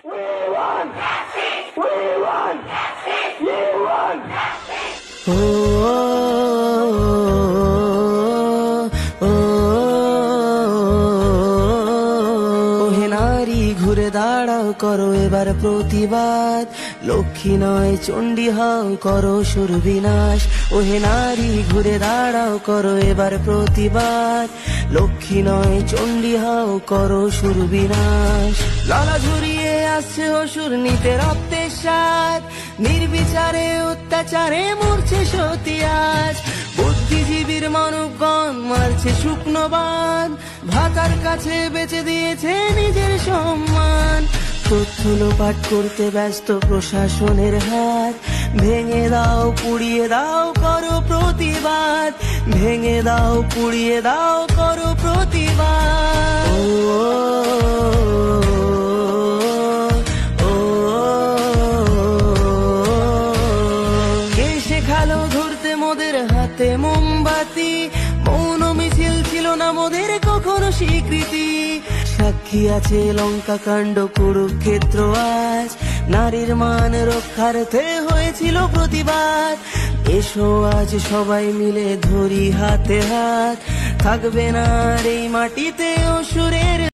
We won! We won! You won! ওহে নারী ঘুরে দাঁড়াও করো এবার প্রতিবাদ, লক্ষ্মী নয় চণ্ডী হও করো সুর বিনাশ। ওহে নারী ঘুরে দাঁড়াও করো এবার প্রতিবাদ, লক্ষ্মী নয় চণ্ডী হও করো সুর বিনাশ। লালা ঝুরিয়ে আসছে অসুর নিতে রক্তের স্বাদ, নির্বিচারে অত্যাচারে মরছে সতী আজ। বুদ্ধিজীবীর মানবগণ মারছে শুকনো বাঁধ, ভাতার কাছে বেচে দিয়েছে নিজের সম্মান। তথ্য লোপাট করতে ব্যস্ত প্রশাসনের হাত, ভেঙে দাও পুড়িয়ে দাও করো প্রতিবাদ, ভেঙে দাও পুড়িয়ে দাও করো প্রতিবাদ। কে শেখালো ধরতে মোদের হাতে মোমবাতি, মৌন মিছিল ছিল না মোদের কখনো স্বীকৃতি। সাক্ষী আছে লঙ্কা কাণ্ড কুরুক্ষেত্র আজ, নারীর মান রক্ষার্থে হয়েছিল প্রতিবাদ। এসো আজ সবাই মিলে ধরি হাতে হাত, থাকবে না আর এই মাটিতে অসুরের